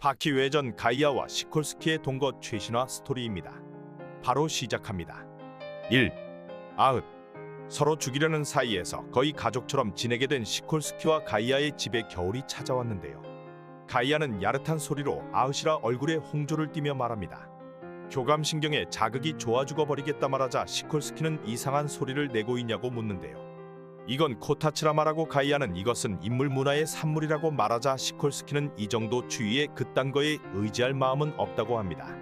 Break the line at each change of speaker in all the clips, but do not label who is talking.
바퀴 외전 가이아와 시콜스키의 동거 최신화 스토리입니다. 바로 시작합니다. 1. 아흔. 서로 죽이려는 사이에서 거의 가족처럼 지내게 된 시콜스키와 가이아의 집에 겨울이 찾아왔는데요. 가이아는 야릇한 소리로 아흔이라 얼굴에 홍조를 띠며 말합니다. 교감신경에 자극이 좋아 죽어버리겠다 말하자 시콜스키는 이상한 소리를 내고 있냐고 묻는데요. 이건 코타츠라 말하고 가이아는 이것은 인물 문화의 산물이라고 말하자 시콜스키는 이 정도 추위에 그딴 거에 의지할 마음은 없다고 합니다.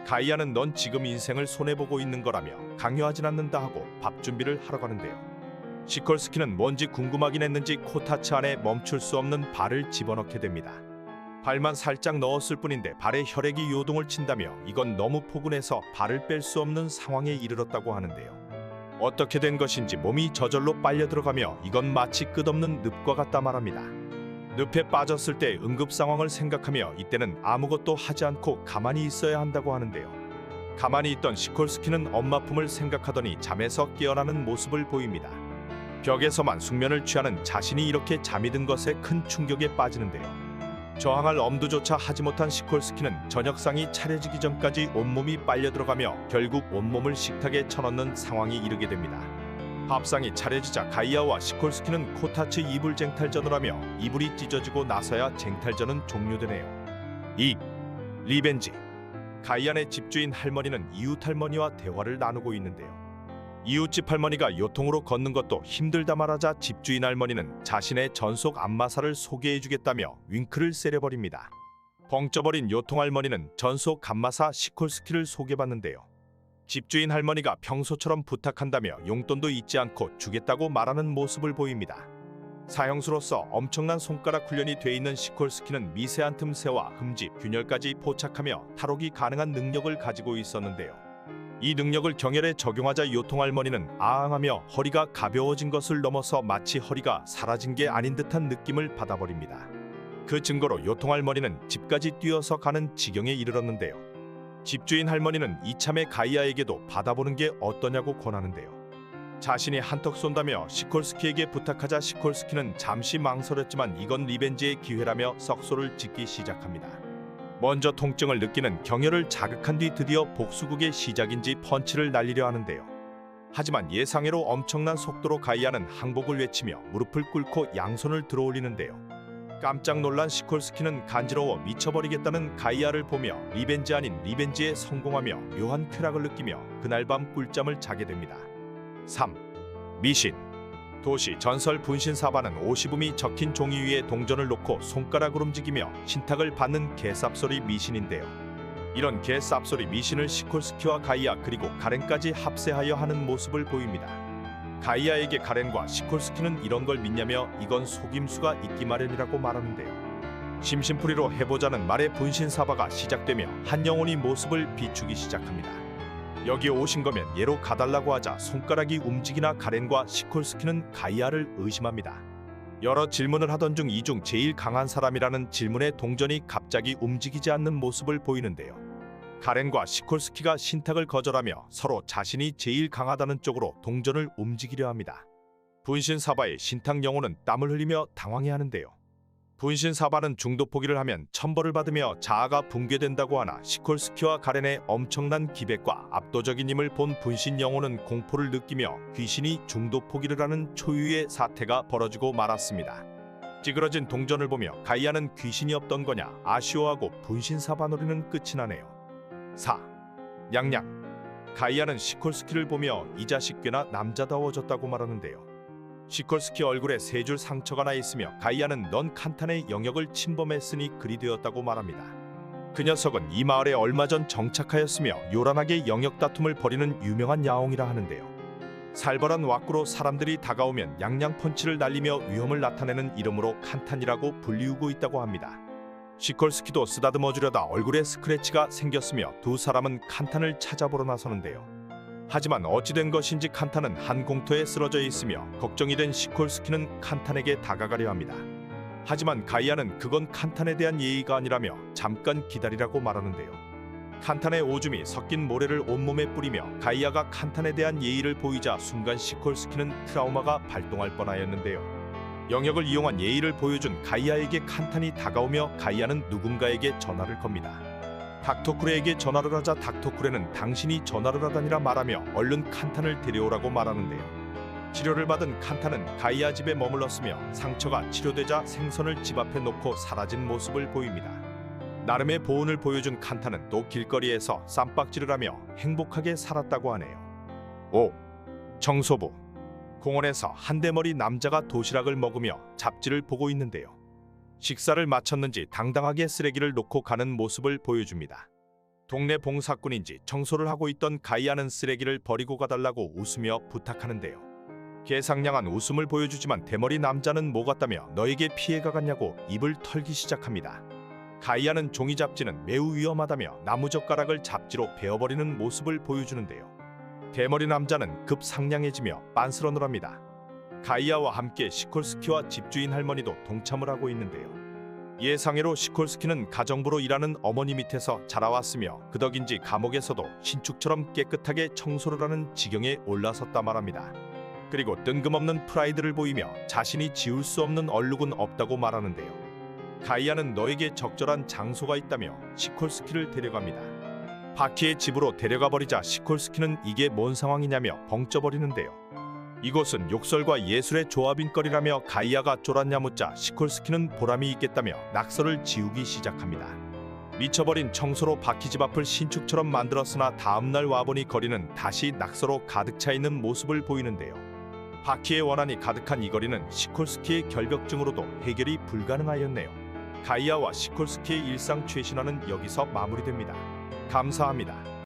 가이아는 넌 지금 인생을 손해보고 있는 거라며 강요하진 않는다 하고 밥 준비를 하러 가는데요. 시콜스키는 뭔지 궁금하긴 했는지 코타츠 안에 멈출 수 없는 발을 집어넣게 됩니다. 발만 살짝 넣었을 뿐인데 발에 혈액이 요동을 친다며 이건 너무 포근해서 발을 뺄 수 없는 상황에 이르렀다고 하는데요. 어떻게 된 것인지 몸이 저절로 빨려 들어가며 이건 마치 끝없는 늪과 같다 말합니다. 늪에 빠졌을 때 응급 상황을 생각하며 이때는 아무것도 하지 않고 가만히 있어야 한다고 하는데요. 가만히 있던 시콜스키는 엄마 품을 생각하더니 잠에서 깨어나는 모습을 보입니다. 벽에서만 숙면을 취하는 자신이 이렇게 잠이 든 것에 큰 충격에 빠지는데요. 저항할 엄두조차 하지 못한 시콜스키는 저녁상이 차려지기 전까지 온몸이 빨려 들어가며 결국 온몸을 식탁에 쳐넣는 상황이 이르게 됩니다. 밥상이 차려지자 가이아와 시콜스키는 코타츠 이불 쟁탈전을 하며 이불이 찢어지고 나서야 쟁탈전은 종료되네요. 2. 리벤지. 가이아네 집주인 할머니는 이웃 할머니와 대화를 나누고 있는데요. 이웃집 할머니가 요통으로 걷는 것도 힘들다 말하자 집주인 할머니는 자신의 전속 안마사를 소개해주겠다며 윙크를 세려버립니다. 벙쪄버린 요통 할머니는 전속 안마사 시콜스키를 소개받는데요. 집주인 할머니가 평소처럼 부탁한다며 용돈도 잊지 않고 주겠다고 말하는 모습을 보입니다. 사형수로서 엄청난 손가락 훈련이 돼 있는 시콜스키는 미세한 틈새와 흠집, 균열까지 포착하며 탈옥이 가능한 능력을 가지고 있었는데요. 이 능력을 경혈에 적용하자 요통 할머니는 아앙하며 허리가 가벼워진 것을 넘어서 마치 허리가 사라진 게 아닌 듯한 느낌을 받아버립니다. 그 증거로 요통 할머니는 집까지 뛰어서 가는 지경에 이르렀는데요. 집주인 할머니는 이참에 가이아에게도 받아보는 게 어떠냐고 권하는데요. 자신이 한턱 쏜다며 시콜스키에게 부탁하자 시콜스키는 잠시 망설였지만 이건 리벤지의 기회라며 썩소를 짓기 시작합니다. 먼저 통증을 느끼는 경혈을 자극한 뒤 드디어 복수극의 시작인지 펀치를 날리려 하는데요. 하지만 예상외로 엄청난 속도로 가이아는 항복을 외치며 무릎을 꿇고 양손을 들어올리는데요. 깜짝 놀란 시콜스키는 간지러워 미쳐버리겠다는 가이아를 보며 리벤지 아닌 리벤지에 성공하며 묘한 쾌락을 느끼며 그날 밤 꿀잠을 자게 됩니다. 3. 미신. 도시 전설 분신사바는 50음이 적힌 종이 위에 동전을 놓고 손가락을 움직이며 신탁을 받는 개쌉소리 미신인데요. 이런 개쌉소리 미신을 시콜스키와 가이아 그리고 가렌까지 합세하여 하는 모습을 보입니다. 가이아에게 가렌과 시콜스키는 이런 걸 믿냐며 이건 속임수가 있기 마련이라고 말하는데요. 심심풀이로 해보자는 말에 분신사바가 시작되며 한 영혼이 모습을 비추기 시작합니다. 여기 오신 거면 얘로 가달라고 하자 손가락이 움직이나 가렌과 시콜스키는 가이아를 의심합니다. 여러 질문을 하던 중 이 중 제일 강한 사람이라는 질문에 동전이 갑자기 움직이지 않는 모습을 보이는데요. 가렌과 시콜스키가 신탁을 거절하며 서로 자신이 제일 강하다는 쪽으로 동전을 움직이려 합니다. 분신사바의 신탁 영혼은 땀을 흘리며 당황해하는데요. 분신사바는 중도 포기를 하면 천벌을 받으며 자아가 붕괴된다고 하나 시콜스키와 가렌의 엄청난 기백과 압도적인 힘을 본 분신 영혼은 공포를 느끼며 귀신이 중도 포기를 하는 초유의 사태가 벌어지고 말았습니다. 찌그러진 동전을 보며 가이아는 귀신이 없던 거냐 아쉬워하고 분신사바 놀이는 끝이 나네요. 4. 냥냥. 가이아는 시콜스키를 보며 이 자식 꽤나 남자다워졌다고 말하는데요. 시콜스키 얼굴에 세 줄 상처가 나 있으며 가이아는 넌 칸탄의 영역을 침범했으니 그리 되었다고 말합니다. 그 녀석은 이 마을에 얼마 전 정착하였으며 요란하게 영역 다툼을 벌이는 유명한 야옹이라 하는데요. 살벌한 왁구로 사람들이 다가오면 양양 펀치를 날리며 위험을 나타내는 이름으로 칸탄이라고 불리우고 있다고 합니다. 시콜스키도 쓰다듬어주려다 얼굴에 스크래치가 생겼으며 두 사람은 칸탄을 찾아보러 나서는데요. 하지만 어찌된 것인지 칸탄은 한 공터에 쓰러져 있으며 걱정이 된 시콜스키는 칸탄에게 다가가려 합니다. 하지만 가이아는 그건 칸탄에 대한 예의가 아니라며 잠깐 기다리라고 말하는데요. 칸탄의 오줌이 섞인 모래를 온몸에 뿌리며 가이아가 칸탄에 대한 예의를 보이자 순간 시콜스키는 트라우마가 발동할 뻔하였는데요. 영역을 이용한 예의를 보여준 가이아에게 칸탄이 다가오며 가이아는 누군가에게 전화를 겁니다. 닥터쿠레에게 전화를 하자 닥터쿠레는 당신이 전화를 하다니라 말하며 얼른 칸탄을 데려오라고 말하는데요. 치료를 받은 칸탄은 가이아 집에 머물렀으며 상처가 치료되자 생선을 집 앞에 놓고 사라진 모습을 보입니다. 나름의 보온을 보여준 칸탄은 또 길거리에서 쌈박질을 하며 행복하게 살았다고 하네요. 5. 청소부. 공원에서 한대머리 남자가 도시락을 먹으며 잡지를 보고 있는데요. 식사를 마쳤는지 당당하게 쓰레기를 놓고 가는 모습을 보여줍니다. 동네 봉사꾼인지 청소를 하고 있던 가이아는 쓰레기를 버리고 가달라고 웃으며 부탁하는데요. 개상냥한 웃음을 보여주지만 대머리 남자는 뭐 같다며 너에게 피해가 갔냐고 입을 털기 시작합니다. 가이아는 종이 잡지는 매우 위험하다며 나무젓가락을 잡지로 베어버리는 모습을 보여주는데요. 대머리 남자는 급 상냥해지며 빤스런을 합니다. 가이아와 함께 시콜스키와 집주인 할머니도 동참을 하고 있는데요. 예상외로 시콜스키는 가정부로 일하는 어머니 밑에서 자라왔으며 그 덕인지 감옥에서도 신축처럼 깨끗하게 청소를 하는 지경에 올라섰다 말합니다. 그리고 뜬금없는 프라이드를 보이며 자신이 지울 수 없는 얼룩은 없다고 말하는데요. 가이아는 너에게 적절한 장소가 있다며 시콜스키를 데려갑니다. 바키의 집으로 데려가 버리자 시콜스키는 이게 뭔 상황이냐며 벙쪄버리는데요. 이곳은 욕설과 예술의 조합인 거리라며 가이아가 쫄았냐 묻자 시콜스키는 보람이 있겠다며 낙서를 지우기 시작합니다. 미쳐버린 청소로 바키 집 앞을 신축처럼 만들었으나 다음날 와보니 거리는 다시 낙서로 가득 차 있는 모습을 보이는데요. 바키의 원한이 가득한 이 거리는 시콜스키의 결벽증으로도 해결이 불가능하였네요. 가이아와 시콜스키의 일상 최신화는 여기서 마무리됩니다. 감사합니다.